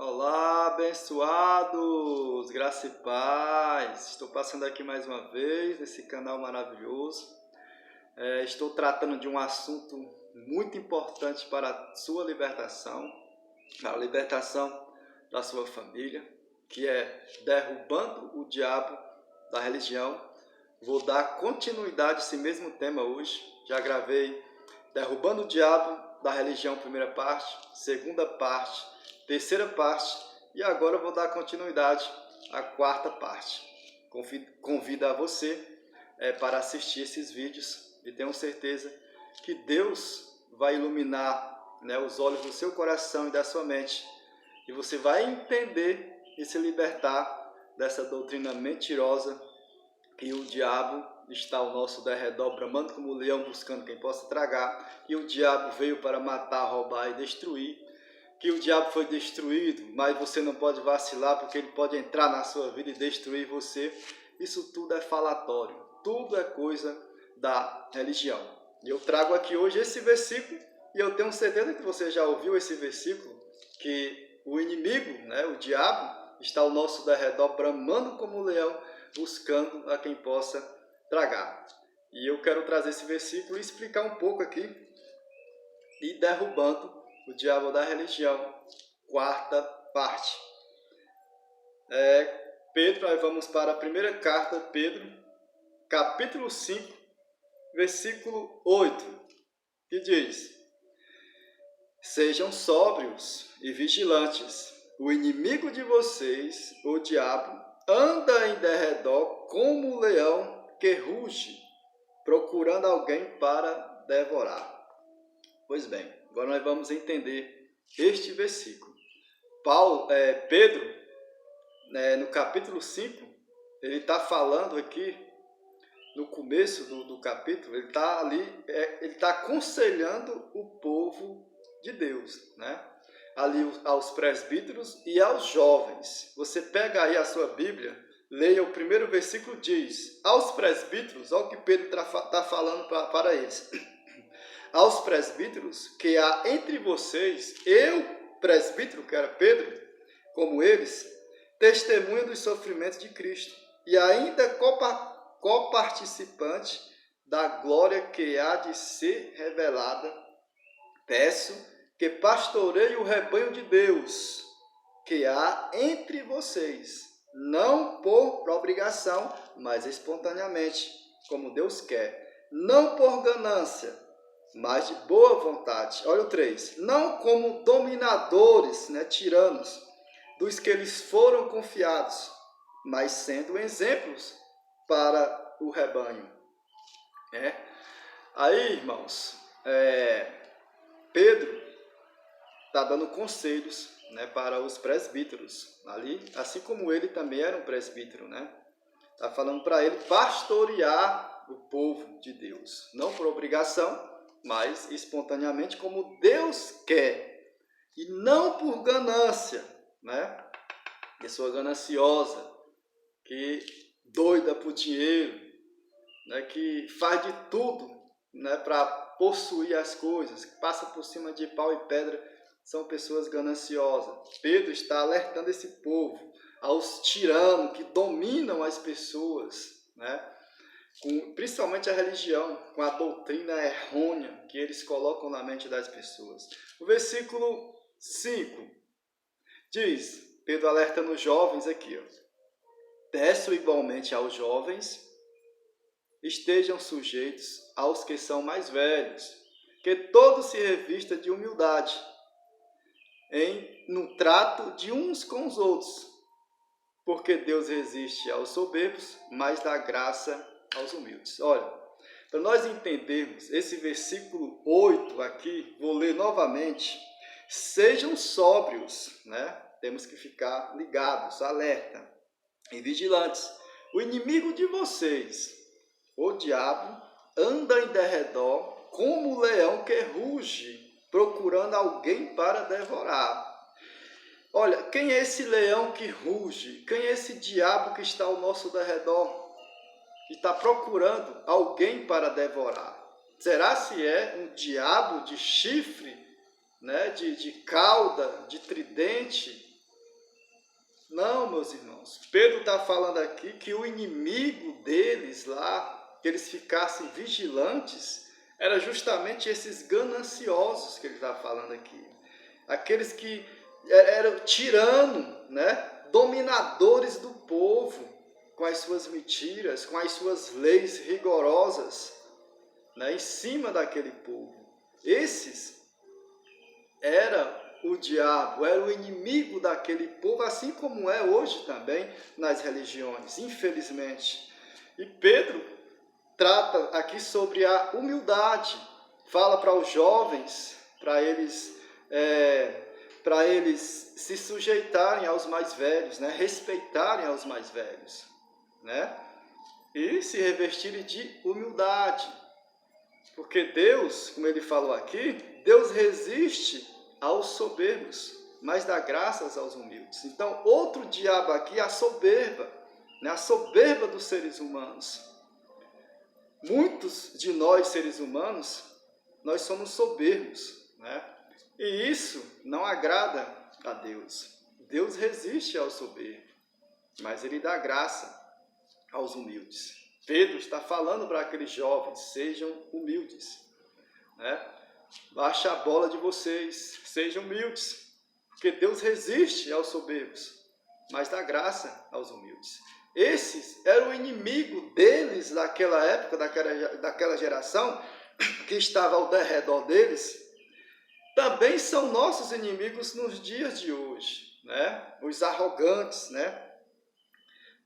Olá, abençoados, graça e paz. Estou passando aqui mais uma vez nesse canal maravilhoso. Estou tratando de um assunto muito importante para a sua libertação, a libertação da sua família, que é derrubando o diabo da religião. Vou dar continuidade a esse mesmo tema hoje. Já gravei derrubando o diabo da religião, primeira parte, segunda parte, terceira parte, e agora eu vou dar continuidade à quarta parte. Convido a você para assistir esses vídeos e tenho certeza que Deus vai iluminar, os olhos do seu coração e da sua mente, e você vai entender e se libertar dessa doutrina mentirosa que o diabo está ao nosso derredor, bramando como um leão, buscando quem possa tragar, que o diabo veio para matar, roubar e destruir, que o diabo foi destruído, mas você não pode vacilar, porque ele pode entrar na sua vida e destruir você. Isso tudo é falatório, tudo é coisa da religião. E eu trago aqui hoje esse versículo, e eu tenho certeza que você já ouviu esse versículo, que o inimigo, o diabo, está ao nosso derredor, bramando como um leão, buscando a quem possa tragar. E eu quero trazer esse versículo e explicar um pouco aqui, e derrubando o diabo da religião, quarta parte. Pedro, nós vamos para a primeira carta de Pedro, capítulo 5, versículo 8, que diz: sejam sóbrios e vigilantes, o inimigo de vocês, o diabo, anda em derredor como um leão que ruge, procurando alguém para devorar. Pois bem, agora nós vamos entender este versículo. Pedro, no capítulo 5, ele está falando aqui, no começo do capítulo, ele está ali, ele está aconselhando o povo de Deus, ali aos presbíteros e aos jovens. Você pega aí a sua Bíblia, leia o primeiro versículo, diz: aos presbíteros, olha o que Pedro está falando para eles. Aos presbíteros que há entre vocês, eu, presbítero, que era Pedro, como eles, testemunha dos sofrimentos de Cristo, e ainda coparticipante da glória que há de ser revelada, peço que pastoreie o rebanho de Deus, que há entre vocês, não por obrigação, mas espontaneamente, como Deus quer, não por ganância, mas de boa vontade. Olha o 3. Não como dominadores, tiranos, dos que eles foram confiados, mas sendo exemplos para o rebanho. Aí, irmãos, Pedro está dando conselhos, para os presbíteros ali, assim como ele também era um presbítero, Está falando para ele pastorear o povo de Deus, não por obrigação, mas espontaneamente como Deus quer, e não por ganância, pessoa gananciosa, que doida por dinheiro, que faz de tudo, para possuir as coisas, que passa por cima de pau e pedra, são pessoas gananciosas. Pedro está alertando esse povo aos tiranos que dominam as pessoas, principalmente a religião, com a doutrina errônea que eles colocam na mente das pessoas. O versículo 5 diz, Pedro alerta nos jovens aqui, peço igualmente aos jovens, estejam sujeitos aos que são mais velhos, que todos se revista de humildade, no trato de uns com os outros, porque Deus resiste aos soberbos, mas dá graça aos humildes. Olha, para nós entendermos esse versículo 8 aqui, vou ler novamente, sejam sóbrios, temos que ficar ligados, alerta e vigilantes. O inimigo de vocês, o diabo, anda em derredor como o leão que ruge, procurando alguém para devorar. Olha, quem é esse leão que ruge? Quem é esse diabo que está ao nosso derredor? Que está procurando alguém para devorar? Será se é um diabo de chifre, de cauda, de tridente? Não, meus irmãos. Pedro está falando aqui que o inimigo deles lá, que eles ficassem vigilantes, era justamente esses gananciosos que ele está falando aqui. Aqueles que eram tiranos, né? Dominadores do povo, com as suas mentiras, com as suas leis rigorosas, né? Em cima daquele povo. Esses era o diabo, era o inimigo daquele povo, assim como é hoje também nas religiões, infelizmente. E Pedro trata aqui sobre a humildade, fala para os jovens, para eles se sujeitarem aos mais velhos, né? Respeitarem aos mais velhos, né? E se revestirem de humildade, porque Deus, como ele falou aqui, Deus resiste aos soberbos, mas dá graças aos humildes. Então, outro diabo aqui é a soberba, né? A soberba dos seres humanos. Muitos de nós, seres humanos, nós somos soberbos, né? E isso não agrada a Deus. Deus resiste ao soberbo, mas ele dá graça aos humildes. Pedro está falando para aqueles jovens, sejam humildes, né? Baixa a bola de vocês, sejam humildes, porque Deus resiste aos soberbos, mas dá graça aos humildes. Esses eram o inimigo deles daquela época, daquela geração que estava ao redor deles. Também são nossos inimigos nos dias de hoje, né? Os arrogantes, né?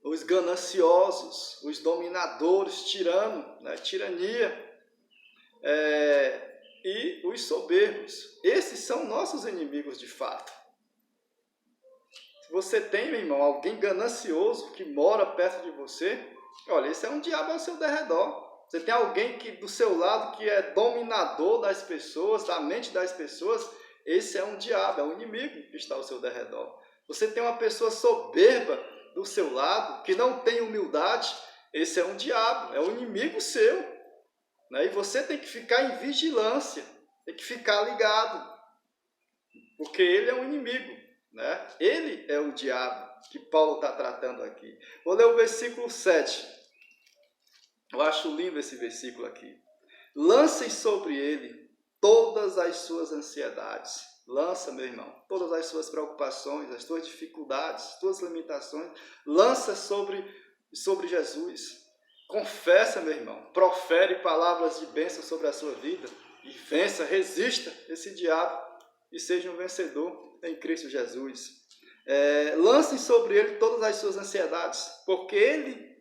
Os gananciosos, os dominadores, tirano, né? Tirania, e os soberbos. Esses são nossos inimigos de fato. Se você tem, meu irmão, alguém ganancioso que mora perto de você, olha, esse é um diabo ao seu derredor. Você tem alguém que do seu lado que é dominador das pessoas, da mente das pessoas, esse é um diabo, é um inimigo que está ao seu derredor. Você tem uma pessoa soberba do seu lado, que não tem humildade, esse é um diabo, é um inimigo seu, né? E você tem que ficar em vigilância, tem que ficar ligado, porque ele é um inimigo, né? Ele é o diabo que Paulo está tratando aqui. Vou ler o versículo 7. Eu acho lindo esse versículo aqui. Lancem sobre ele todas as suas ansiedades. Lança, meu irmão, todas as suas preocupações, as suas dificuldades, as suas limitações. Lança sobre Jesus. Confessa, meu irmão. Profere palavras de bênção sobre a sua vida. E vença, resista esse diabo. E seja um vencedor em Cristo Jesus. Lancem sobre ele todas as suas ansiedades, porque ele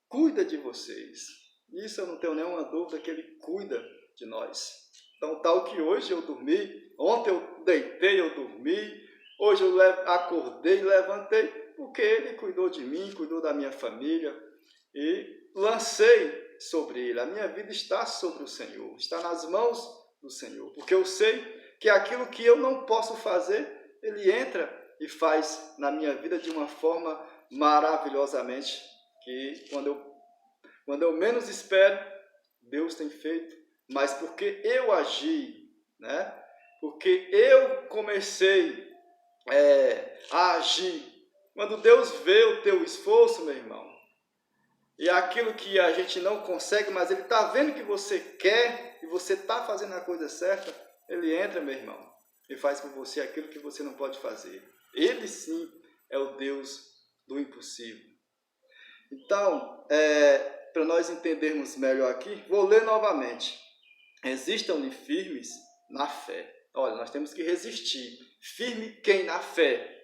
cuida de vocês. Isso eu não tenho nenhuma dúvida que ele cuida de nós. Então, tal que hoje eu dormi, ontem eu deitei, eu dormi, hoje eu acordei, levantei, porque ele cuidou de mim, cuidou da minha família e lancei sobre ele. A minha vida está sobre o Senhor, está nas mãos do Senhor, porque eu sei que aquilo que eu não posso fazer, ele entra e faz na minha vida de uma forma maravilhosamente, que quando eu menos espero, Deus tem feito, mas porque eu agi, né? Porque eu comecei a agir. Quando Deus vê o teu esforço, meu irmão, e aquilo que a gente não consegue, mas Ele está vendo que você quer e você está fazendo a coisa certa, Ele entra, meu irmão, e faz por você aquilo que você não pode fazer. Ele sim é o Deus do impossível. Então, para nós entendermos melhor aqui, vou ler novamente. Resistam-lhe firmes na fé. Olha, nós temos que resistir. Firme quem na fé?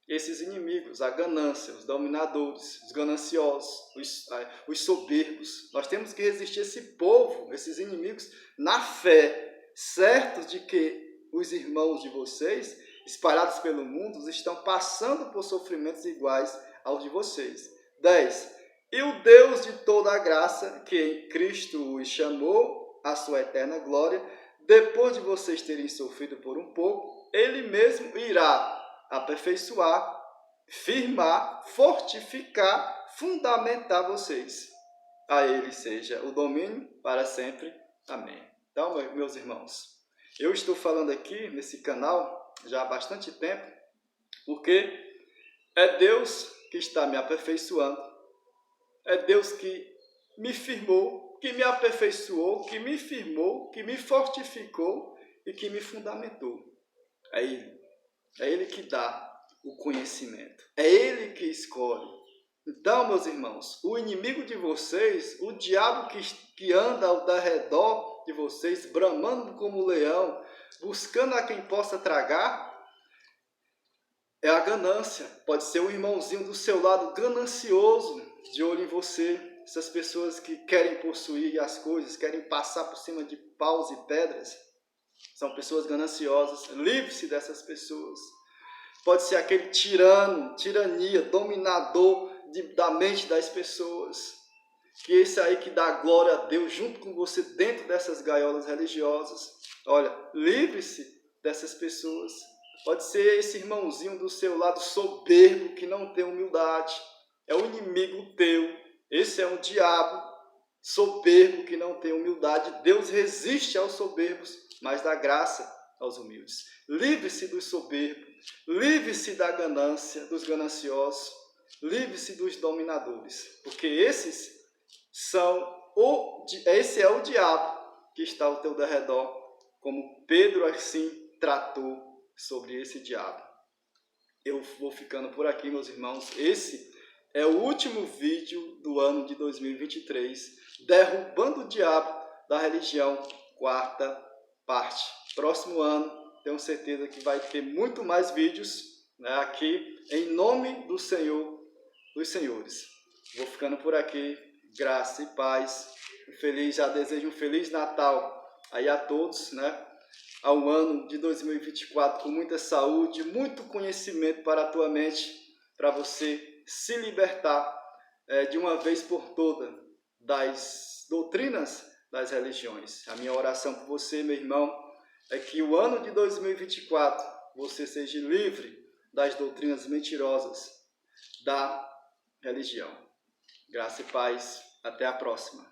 Esses inimigos, a ganância, os dominadores, os gananciosos, os soberbos. Nós temos que resistir esse povo, esses inimigos, na fé, certos de que os irmãos de vocês, espalhados pelo mundo, estão passando por sofrimentos iguais aos de vocês. 10. E o Deus de toda a graça, que em Cristo os chamou à sua eterna glória, depois de vocês terem sofrido por um pouco, Ele mesmo irá aperfeiçoar, firmar, fortificar, fundamentar vocês. A Ele seja o domínio para sempre. Amém. Então, meus irmãos, eu estou falando aqui nesse canal já há bastante tempo, porque É Deus que está me aperfeiçoando. É Deus que me firmou, que me aperfeiçoou, que me firmou, que me fortificou e que me fundamentou. É Ele. É Ele que dá o conhecimento. É Ele que escolhe. Então, meus irmãos, o inimigo de vocês, o diabo que anda ao redor de vocês, bramando como leão, buscando a quem possa tragar, é a ganância. Pode ser um irmãozinho do seu lado ganancioso, de olho em você. Essas pessoas que querem possuir as coisas, querem passar por cima de paus e pedras, são pessoas gananciosas. Livre-se dessas pessoas. Pode ser aquele tirano, tirania, dominador da mente das pessoas. Que esse aí que dá glória a Deus junto com você dentro dessas gaiolas religiosas. Olha, livre-se dessas pessoas. Pode ser esse irmãozinho do seu lado soberbo que não tem humildade. É o inimigo teu. Esse é um diabo soberbo que não tem humildade. Deus resiste aos soberbos, mas dá graça aos humildes. Livre-se dos soberbos. Livre-se da ganância, dos gananciosos. Livre-se dos dominadores. Porque esse é o diabo que está ao teu derredor, como Pedro assim tratou sobre esse diabo. Eu vou ficando por aqui, meus irmãos. Esse é o último vídeo do ano de 2023, derrubando o diabo da religião, quarta parte. Próximo ano, tenho certeza que vai ter muito mais vídeos, né, aqui, em nome do Senhor dos Senhores. Vou ficando por aqui. Graça e paz. Já desejo um Feliz Natal aí a todos, né? Ao ano de 2024 com muita saúde, muito conhecimento para a tua mente, para você se libertar de uma vez por todas das doutrinas das religiões. A minha oração por você, meu irmão, é que o ano de 2024 você seja livre das doutrinas mentirosas da religião. Graça e paz. Até a próxima.